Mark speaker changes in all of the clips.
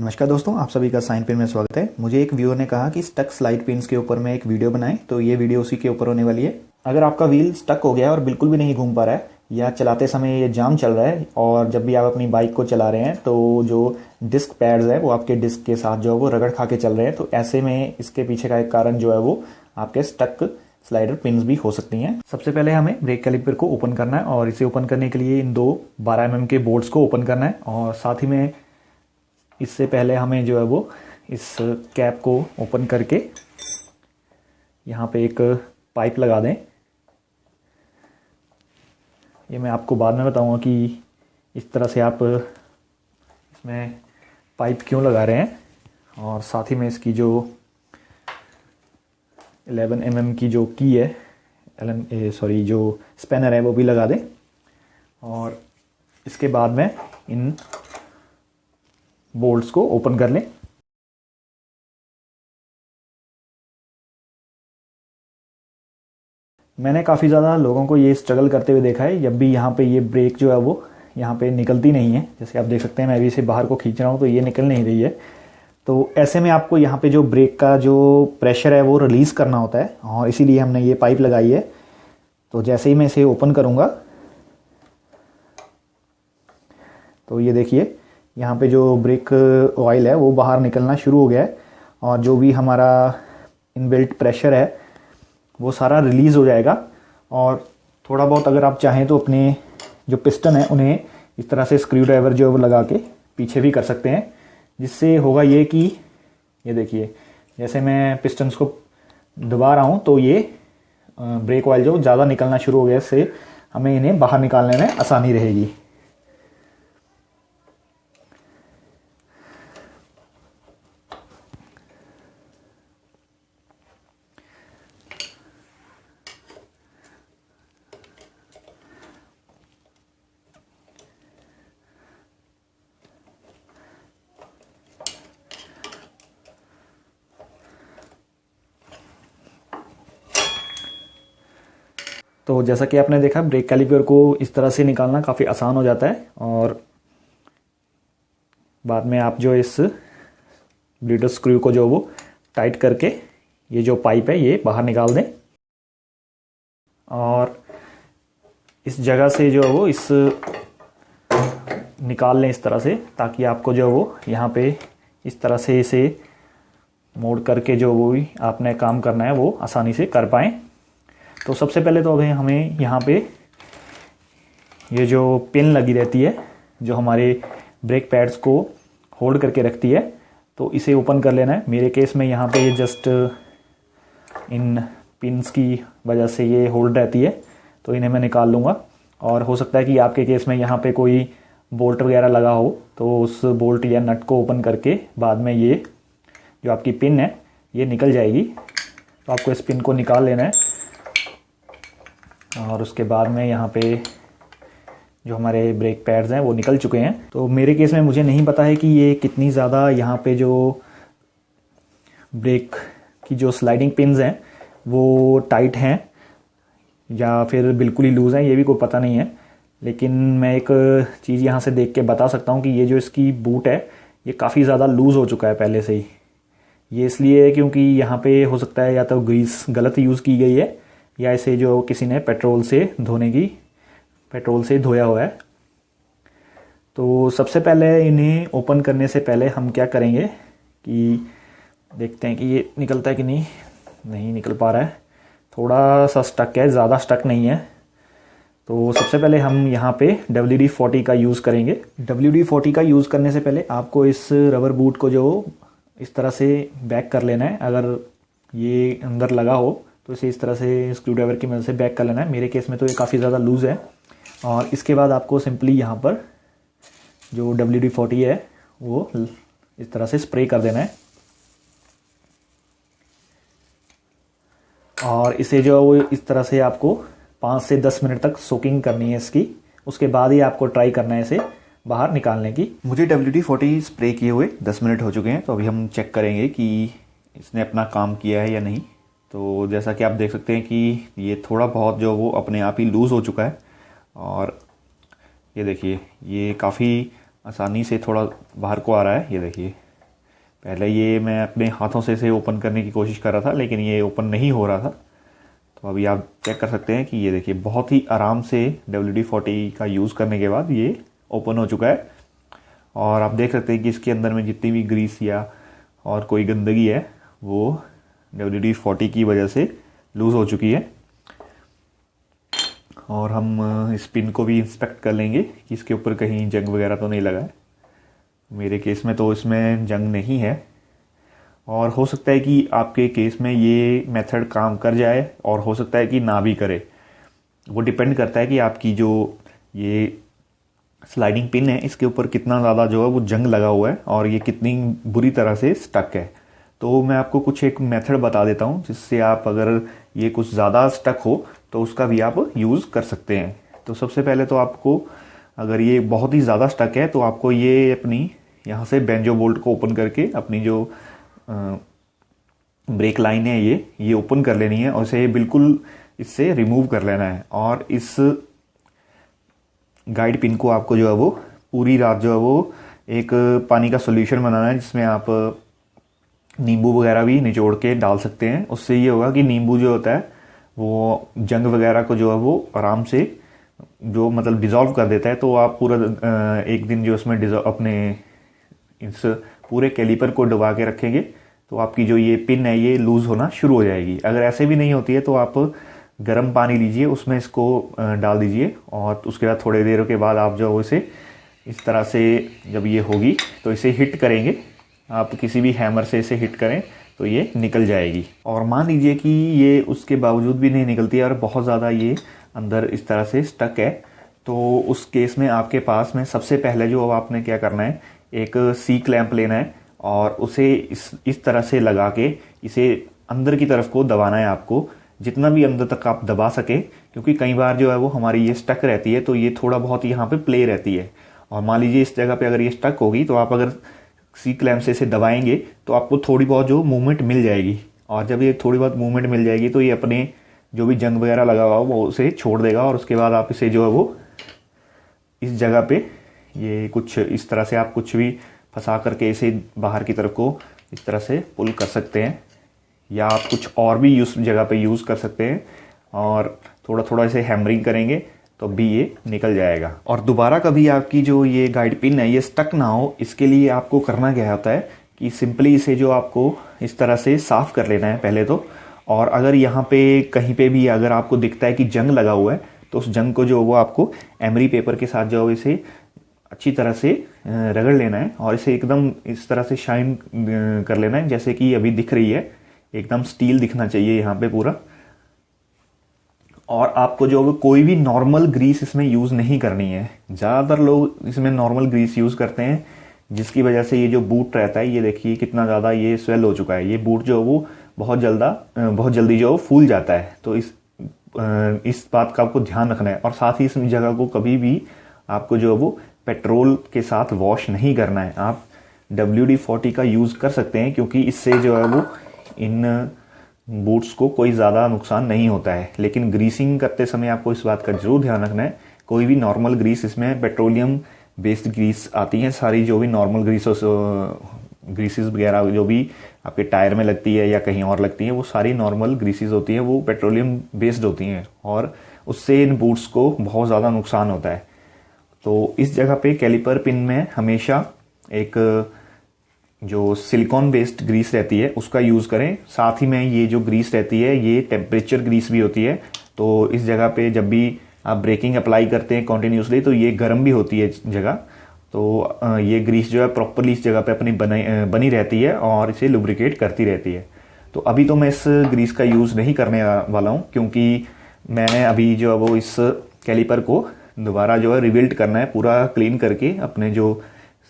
Speaker 1: नमस्कार दोस्तों, आप सभी का साइन पिन में स्वागत है। मुझे एक व्यूअर ने कहा कि स्टक स्लाइड पिन्स के ऊपर मैं एक वीडियो बनाएं, तो ये वीडियो उसी के ऊपर होने वाली है। अगर आपका व्हील स्टक हो गया है और बिल्कुल भी नहीं घूम पा रहा है या चलाते समय ये जाम चल रहा है और जब भी आप अपनी बाइक को चला रहे हैं तो जो डिस्क पैड्स है वो आपके डिस्क के साथ जो है वो रगड़ खा के चल रहे हैं, तो ऐसे में इसके पीछे का एक कारण जो है वो आपके स्टक स्लाइडर पिन्स भी हो सकती हैं। सबसे पहले हमें ब्रेक कैलिपर को ओपन करना है और इसे ओपन करने के लिए इन दो 12 mm के बोल्ट्स को ओपन करना है और साथ ही में इससे पहले हमें जो है वो इस कैप को ओपन करके यहाँ पे एक पाइप लगा दें। ये मैं आपको बाद में बताऊंगा कि इस तरह से आप इसमें पाइप क्यों लगा रहे हैं, और साथ ही में इसकी जो 11 mm की जो की है जो स्पैनर है वो भी लगा दें। और इसके बाद में इन बोल्ट्स को ओपन कर लें। मैंने काफ़ी ज़्यादा लोगों को ये स्ट्रगल करते हुए देखा है, जब भी यहाँ पे ये ब्रेक जो है वो यहाँ पे निकलती नहीं है। जैसे आप देख सकते हैं, मैं अभी इसे बाहर को खींच रहा हूँ तो ये निकल नहीं रही है। तो ऐसे में आपको यहाँ पे जो ब्रेक का जो प्रेशर है वो रिलीज़ करना होता है और इसीलिए हमने ये पाइप लगाई है। तो जैसे ही मैं इसे ओपन करूँगा तो ये देखिए, यहाँ पे जो ब्रेक ऑयल है वो बाहर निकलना शुरू हो गया है और जो भी हमारा इनबिल्ट प्रेशर है वो सारा रिलीज़ हो जाएगा। और थोड़ा बहुत अगर आप चाहें तो अपने जो पिस्टन है उन्हें इस तरह से स्क्रू ड्राइवर जो है वो लगा के पीछे भी कर सकते हैं, जिससे होगा ये कि ये देखिए, जैसे मैं पिस्टन्स को दबा रहा हूँ तो ये ब्रेक ऑयल जो ज़्यादा निकलना शुरू हो गया, इससे हमें इन्हें बाहर निकालने में आसानी रहेगी। तो जैसा कि आपने देखा, ब्रेक कैलिपर को इस तरह से निकालना काफ़ी आसान हो जाता है और बाद में आप जो इस ब्लीडर स्क्रू को जो वो टाइट करके ये जो पाइप है ये बाहर निकाल दें और इस जगह से जो है वो इस निकाल लें इस तरह से, ताकि आपको जो है वो यहाँ पे इस तरह से इसे मोड़ करके जो वो भी आपने काम करना है वो आसानी से कर पाएँ। तो सबसे पहले तो अभी हमें यहाँ पे ये जो पिन लगी रहती है जो हमारे ब्रेक पैड्स को होल्ड करके रखती है, तो इसे ओपन कर लेना है। मेरे केस में यहाँ पे जस्ट इन पिन्स की वजह से ये होल्ड रहती है, तो इन्हें मैं निकाल लूँगा। और हो सकता है कि आपके केस में यहाँ पे कोई बोल्ट वगैरह लगा हो, तो उस बोल्ट या नट को ओपन करके बाद में ये जो आपकी पिन है ये निकल जाएगी। तो आपको इस पिन को निकाल लेना है और उसके बाद में यहाँ पे जो हमारे ब्रेक पैड्स हैं वो निकल चुके हैं। तो मेरे केस में मुझे नहीं पता है कि ये कितनी ज़्यादा यहाँ पे जो ब्रेक की जो स्लाइडिंग पिन्स हैं वो टाइट हैं या फिर बिल्कुल ही लूज़ हैं, ये भी कोई पता नहीं है। लेकिन मैं एक चीज़ यहाँ से देख के बता सकता हूँ कि ये जो इसकी बूट है ये काफ़ी ज़्यादा लूज़ हो चुका है पहले से ही। ये इसलिए है क्योंकि यहाँ पे हो सकता है या तो ग्रीस गलत यूज़ की गई है या इसे जो किसी ने पेट्रोल से धोया हुआ है। तो सबसे पहले इन्हें ओपन करने से पहले हम क्या करेंगे कि देखते हैं कि ये निकलता है कि नहीं निकल पा रहा है, थोड़ा सा स्टक है, ज़्यादा स्टक नहीं है। तो सबसे पहले हम यहाँ पे WD-40 का यूज़ करेंगे। WD-40 का यूज़ करने से पहले आपको इस रबर बूट को जो इस तरह से बैक कर लेना है। अगर ये अंदर लगा हो तो इसे इस तरह से स्क्रू ड्राइवर की मदद से बैक कर लेना है। मेरे केस में तो ये काफ़ी ज़्यादा लूज़ है। और इसके बाद आपको सिंपली यहाँ पर जो WD-40 है वो इस तरह से स्प्रे कर देना है और इसे जो वो इस तरह से आपको 5 से 10 मिनट तक सोकिंग करनी है इसकी। उसके बाद ही आपको ट्राई करना है इसे बाहर निकालने की। मुझे WD-40 स्प्रे किए हुए 10 मिनट हो चुके हैं, तो अभी हम चेक करेंगे कि इसने अपना काम किया है या नहीं। तो जैसा कि आप देख सकते हैं कि ये थोड़ा बहुत जो वो अपने आप ही लूज़ हो चुका है और ये देखिए ये काफ़ी आसानी से थोड़ा बाहर को आ रहा है। ये देखिए पहले ये मैं अपने हाथों से इसे ओपन करने की कोशिश कर रहा था, लेकिन ये ओपन नहीं हो रहा था। तो अभी आप चेक कर सकते हैं कि ये देखिए बहुत ही आराम से WD-40 का यूज़ करने के बाद ये ओपन हो चुका है। और आप देख सकते हैं कि इसके अंदर में जितनी भी ग्रीस या और कोई गंदगी है वो WD-40 की वजह से लूज़ हो चुकी है। और हम इस पिन को भी इंस्पेक्ट कर लेंगे कि इसके ऊपर कहीं जंग वगैरह तो नहीं लगा है। मेरे केस में तो इसमें जंग नहीं है, और हो सकता है कि आपके केस में ये मेथड काम कर जाए और हो सकता है कि ना भी करे। वो डिपेंड करता है कि आपकी जो ये स्लाइडिंग पिन है इसके ऊपर कितना ज़्यादा जो है वो जंग लगा हुआ है और ये कितनी बुरी तरह से स्टक है। तो मैं आपको कुछ एक मेथड बता देता हूँ जिससे आप अगर ये कुछ ज़्यादा स्टक हो तो उसका भी आप यूज़ कर सकते हैं। तो सबसे पहले तो आपको, अगर ये बहुत ही ज़्यादा स्टक है तो आपको ये अपनी यहाँ से बेंजो बोल्ट को ओपन करके अपनी जो ब्रेक लाइन है ये ओपन कर लेनी है और इसे बिल्कुल इससे रिमूव कर लेना है। और इस गाइड पिन को आपको जो है वो पूरी रात जो है वो एक पानी का सॉल्यूशन बनाना है, जिसमें आप नींबू वगैरह भी निचोड़ के डाल सकते हैं। उससे ये होगा कि नींबू जो होता है वो जंग वगैरह को जो है वो आराम से जो मतलब डिज़ोल्व कर देता है। तो आप पूरा एक दिन जो उसमें अपने इस पूरे कैलिपर को दबा के रखेंगे तो आपकी जो ये पिन है ये लूज़ होना शुरू हो जाएगी। अगर ऐसे भी नहीं होती है तो आप गर्म पानी लीजिए, उसमें इसको डाल दीजिए और उसके बाद थोड़ी देर के बाद आप जो इसे इस तरह से जब ये होगी तो इसे हिट करेंगे। आप किसी भी हैमर से इसे हिट करें तो ये निकल जाएगी। और मान लीजिए कि ये उसके बावजूद भी नहीं निकलती है और बहुत ज़्यादा ये अंदर इस तरह से स्टक है, तो उस केस में आपके पास में सबसे पहले जो आपने क्या करना है, एक सी क्लैंप लेना है और उसे इस तरह से लगा के इसे अंदर की तरफ को दबाना है आपको, जितना भी अंदर तक आप दबा सके। क्योंकि कई बार जो है वो हमारी ये स्टक रहती है तो ये थोड़ा बहुत यहाँ पे प्ले रहती है। और मान लीजिए इस जगह पे अगर ये स्टक होगी तो आप अगर सी क्लैंप से इसे दबाएंगे तो आपको थोड़ी बहुत जो मूवमेंट मिल जाएगी। और जब ये थोड़ी बहुत मूवमेंट मिल जाएगी तो ये अपने जो भी जंग वगैरह लगा हुआ वो उसे छोड़ देगा। और उसके बाद आप इसे जो है वो इस जगह पे ये कुछ इस तरह से आप कुछ भी फंसा करके इसे बाहर की तरफ को इस तरह से पुल कर सकते हैं, या आप कुछ और भी उस जगह पे यूज़ कर सकते हैं। और थोड़ा थोड़ा इसे हैमरिंग करेंगे तो भी ये निकल जाएगा। और दोबारा कभी आपकी जो ये गाइड पिन है ये स्टक ना हो, इसके लिए आपको करना क्या होता है कि सिंपली इसे जो आपको इस तरह से साफ़ कर लेना है पहले तो। और अगर यहाँ पे कहीं पे भी अगर आपको दिखता है कि जंग लगा हुआ है तो उस जंग को जो वो आपको एमरी पेपर के साथ जो इसे अच्छी तरह से रगड़ लेना है और इसे एकदम इस तरह से शाइन कर लेना है, जैसे कि अभी दिख रही है एकदम स्टील दिखना चाहिए यहाँ पे पूरा। और आपको जो कोई भी नॉर्मल ग्रीस इसमें यूज़ नहीं करनी है। ज़्यादातर लोग इसमें नॉर्मल ग्रीस यूज़ करते हैं, जिसकी वजह से ये जो बूट रहता है ये देखिए कितना ज़्यादा ये स्वेल हो चुका है। ये बूट जो वो बहुत जल्दी जो फूल जाता है। तो इस बात का आपको ध्यान रखना है। और साथ ही इस जगह को कभी भी आपको जो वो पेट्रोल के साथ वॉश नहीं करना है। आप WD-40 का यूज़ कर सकते हैं क्योंकि इससे जो है वो इन बूट्स को कोई ज़्यादा नुकसान नहीं होता है। लेकिन ग्रीसिंग करते समय आपको इस बात का जरूर ध्यान रखना है, कोई भी नॉर्मल ग्रीस, इसमें पेट्रोलियम बेस्ड ग्रीस आती हैं सारी, जो भी नॉर्मल ग्रीसेस वगैरह जो भी आपके टायर में लगती है या कहीं और लगती है वो सारी नॉर्मल ग्रीसेस होती हैं, वो पेट्रोलियम बेस्ड होती हैं और उससे इन बूट्स को बहुत ज़्यादा नुकसान होता है। तो इस जगह पे कैलिपर पिन में हमेशा एक जो सिलिकॉन बेस्ड ग्रीस रहती है उसका यूज़ करें। साथ ही में ये जो ग्रीस रहती है ये टेम्परेचर ग्रीस भी होती है। तो इस जगह पे जब भी आप ब्रेकिंग अप्लाई करते हैं कॉन्टिन्यूसली तो ये गर्म भी होती है जगह। तो ये ग्रीस जो है प्रॉपरली इस जगह पे अपनी बनी रहती है और इसे लुब्रिकेट करती रहती है। तो अभी तो मैं इस ग्रीस का यूज़ नहीं करने वाला हूँ क्योंकि मैंने अभी जो है वो इस कैलिपर को दोबारा जो है रिबिल्ड करना है, पूरा क्लीन करके अपने जो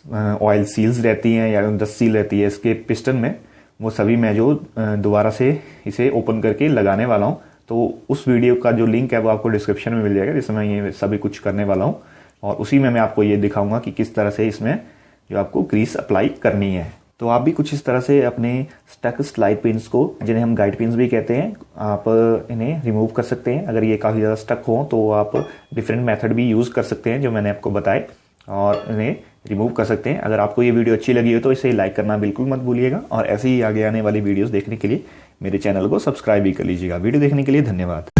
Speaker 1: ऑयल सील्स रहती हैं या डस्ट सील रहती है इसके पिस्टन में, वो सभी मैं जो दोबारा से इसे ओपन करके लगाने वाला हूँ। तो उस वीडियो का जो लिंक है वो आपको डिस्क्रिप्शन में मिल जाएगा, जिसमें मैं ये सभी कुछ करने वाला हूँ और उसी में मैं आपको ये दिखाऊंगा कि किस तरह से इसमें जो आपको ग्रीस अप्लाई करनी है। तो आप भी कुछ इस तरह से अपने स्टक स्लाइड पिन्स को, जिन्हें हम गाइड पिन्स भी कहते हैं, आप इन्हें रिमूव कर सकते हैं। अगर ये काफ़ी ज़्यादा स्टक हो तो आप डिफरेंट मेथड भी यूज़ कर सकते हैं जो मैंने आपको बताए और इन्हें
Speaker 2: रिमूव कर सकते हैं। अगर आपको ये वीडियो अच्छी लगी हो तो इसे लाइक करना बिल्कुल मत भूलिएगा, और ऐसे ही आगे आने वाली वीडियोस देखने के लिए मेरे चैनल को सब्सक्राइब भी कर लीजिएगा। वीडियो देखने के लिए धन्यवाद।